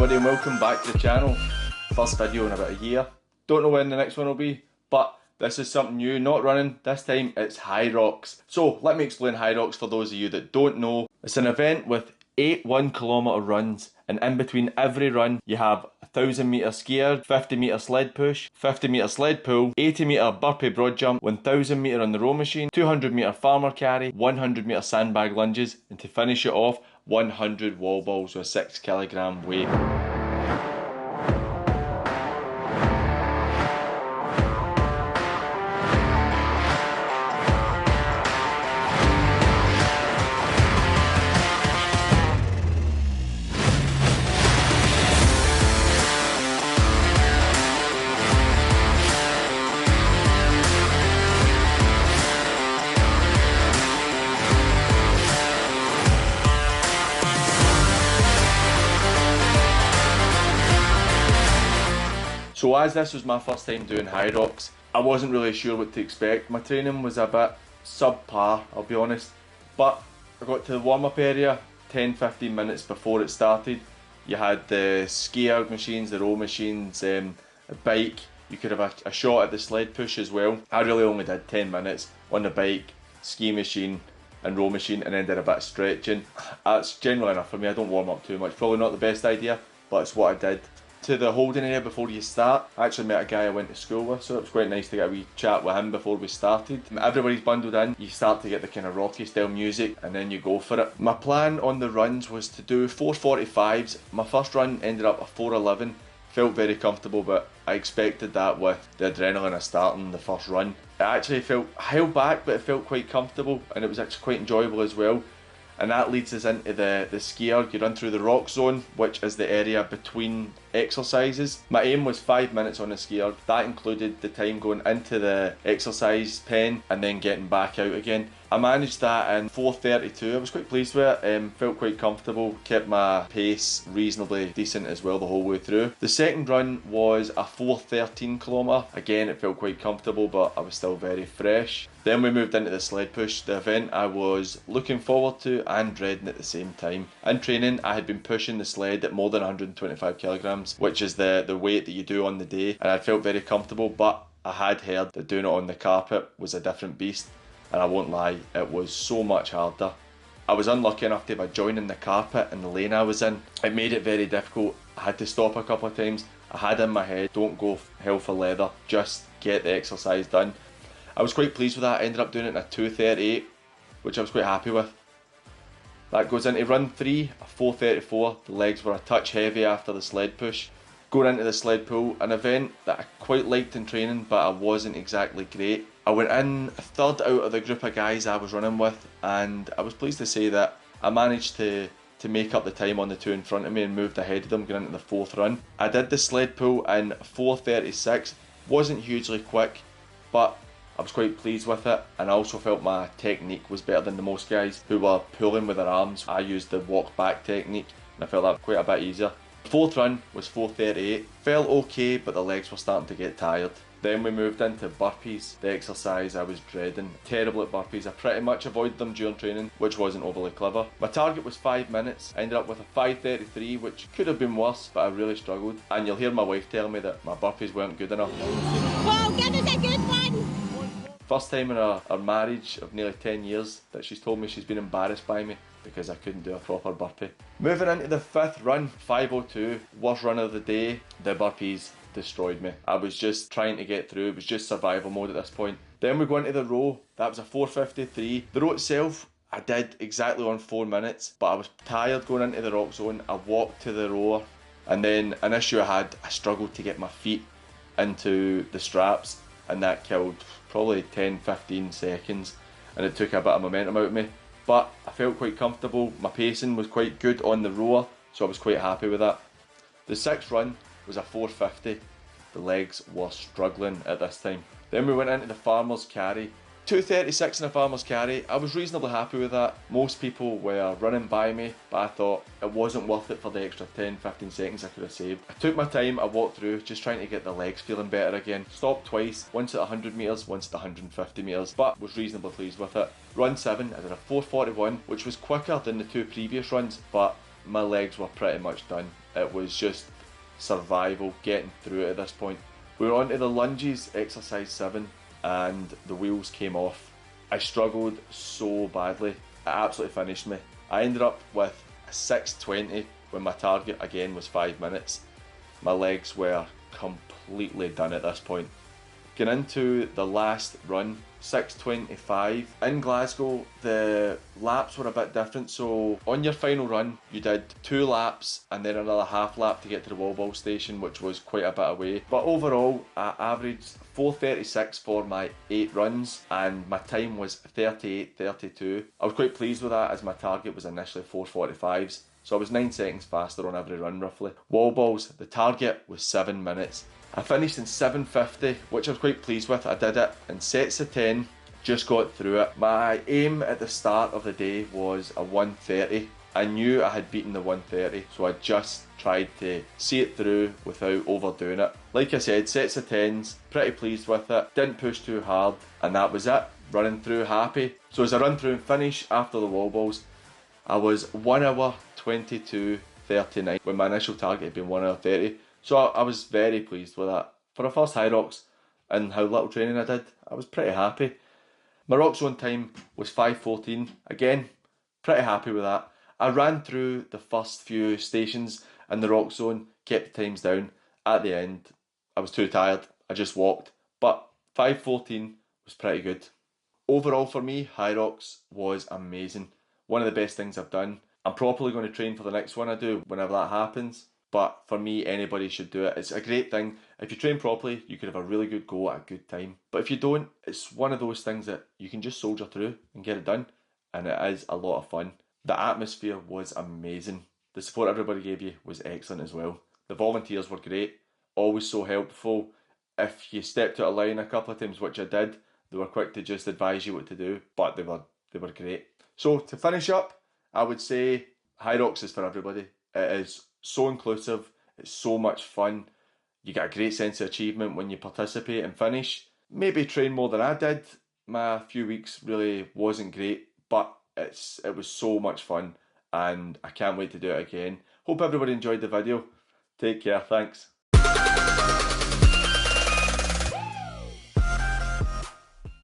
everybody and welcome back to the channel. First video in about a year. Don't know when the next one will be, but this is something new, not running. This time it's Hyrox. So let me explain Hyrox for those of you that don't know. It's an event with 8 1 km runs, and in between every run you have 1,000 metre skier, 50 metre sled push, 50 metre sled pull, 80 metre burpee broad jump, 1,000 metre on the row machine, 200 metre farmer carry, 100 metre sandbag lunges, and to finish it off, 100 wall balls with a 6 kg weight. So as this was my first time doing Hyrox, I wasn't really sure what to expect. My training was a bit subpar, I'll be honest. But I got to the warm-up area 10-15 minutes before it started. You had the skier machines, the row machines, a bike. You could have a shot at the sled push as well. I really only did 10 minutes on the bike, ski machine and row machine, and then did a bit of stretching. That's generally enough for me. I don't warm up too much. Probably not the best idea, but it's what I did. To the holding area before you start, I actually met a guy I went to school with, so it was quite nice to get a wee chat with him before we started. Everybody's bundled in, you start to get the kind of rocky style music and then you go for it. My plan on the runs was to do 4:45s. My first run ended up a 4:11. Felt very comfortable, but I expected that with the adrenaline of starting the first run. It actually felt held back, but it felt quite comfortable and it was actually quite enjoyable as well. And that leads us into the skier. You run through the rock zone, which is the area between exercises. My aim was 5 minutes on the skier. That included the time going into the exercise pen and then getting back out again. I managed that in 4:32. I was quite pleased with it, felt quite comfortable, kept my pace reasonably decent as well the whole way through. The second run was a 4:13 km. Again, it felt quite comfortable, but I was still very fresh. Then we moved into the sled push, the event I was looking forward to and dreading at the same time. In training, I had been pushing the sled at more than 125 kilograms, which is the weight that you do on the day, and I felt very comfortable, but I had heard that doing it on the carpet was a different beast. And I won't lie, it was so much harder. I was unlucky enough to have a join in the carpet in the lane I was in. It made it very difficult. I had to stop a couple of times. I had in my head, don't go hell for leather, just get the exercise done. I was quite pleased with that. I ended up doing it in a 2:38, which I was quite happy with. That goes into run 3, a 4:34. The legs were a touch heavy after the sled push. Going into the sled pull, an event that I quite liked in training, but I wasn't exactly great. I went in third out of the group of guys I was running with, and I was pleased to say that I managed to make up the time on the two in front of me and moved ahead of them going into the fourth run. I did the sled pull in 4:36, wasn't hugely quick, but I was quite pleased with it, and I also felt my technique was better than the most guys who were pulling with their arms. I used the walk back technique and I felt that quite a bit easier. Fourth run was 4:38, felt okay, but the legs were starting to get tired. Then we moved into burpees, the exercise I was dreading. Terrible at burpees. I pretty much avoided them during training, which wasn't overly clever. My target was 5 minutes. I ended up with a 5:33, which could have been worse, but I really struggled. And you'll hear my wife tell me that my burpees weren't good enough. Whoa, get us a good one! First time in our marriage of nearly 10 years that she's told me she's been embarrassed by me because I couldn't do a proper burpee. Moving into the fifth run, 5:02, worst run of the day. The burpees destroyed me. I was just trying to get through. It was just survival mode at this point. Then we go into the row. That was a 4:53. The row itself, I did exactly on 4 minutes, but I was tired going into the rock zone. I walked to the rower, and then an issue I had, I struggled to get my feet into the straps, and that killed probably 10-15 seconds, and it took a bit of momentum out of me. But I felt quite comfortable. My pacing was quite good on the rower, so I was quite happy with that. The sixth run was a 4:50. The legs were struggling at this time. Then we went into the farmer's carry. 2:36 in a farmer's carry. I was reasonably happy with that. Most people were running by me, but I thought it wasn't worth it for the extra 10-15 seconds I could have saved. I took my time, I walked through, just trying to get the legs feeling better again. Stopped twice, once at 100 metres, once at 150 metres, but was reasonably pleased with it. Run 7, I did a 4:41, which was quicker than the two previous runs, but my legs were pretty much done. It was just survival, getting through it at this point. We were on to the lunges, exercise 7, and the wheels came off. I struggled so badly, it absolutely finished me. I ended up with a 6:20 when my target again was 5 minutes. My legs were completely done at this point. Going into the last run, 6:25. In Glasgow, the laps were a bit different, so on your final run, you did 2 laps and then another half lap to get to the wall ball station, which was quite a bit away. But overall, I averaged 4:36 for my 8 runs, and my time was 38:32. I was quite pleased with that, as my target was initially 4:45s. So I was 9 seconds faster on every run roughly. Wall balls, the target was 7 minutes. I finished in 7:50, which I was quite pleased with. I did it in sets of 10, just got through it. My aim at the start of the day was a 1:30. I knew I had beaten the 1:30, so I just tried to see it through without overdoing it. Like I said, sets of 10s, pretty pleased with it, didn't push too hard, and that was it. Running through happy. So as I run through and finish after the wall balls, I was 1 hour 22:39 when my initial target had been 1 hour 30. So I was very pleased with that. For a first Hyrox and how little training I did, I was pretty happy. My rock zone time was 5:14. Again, pretty happy with that. I ran through the first few stations in the rock zone, kept the times down. At the end, I was too tired. I just walked. But 5:14 was pretty good. Overall for me, Hyrox was amazing. One of the best things I've done. I'm probably going to train for the next one I do whenever that happens. But for me, anybody should do it. It's a great thing. If you train properly, you can have a really good go at a good time. But if you don't, it's one of those things that you can just soldier through and get it done. And it is a lot of fun. The atmosphere was amazing. The support everybody gave you was excellent as well. The volunteers were great. Always so helpful. If you stepped out of line a couple of times, which I did, they were quick to just advise you what to do. But they were great. So to finish up, I would say Hyrox is for everybody. It is so inclusive, it's so much fun. You get a great sense of achievement when you participate and finish. Maybe train more than I did. My few weeks really wasn't great, but it was so much fun and I can't wait to do it again. Hope everybody enjoyed the video. Take care, thanks.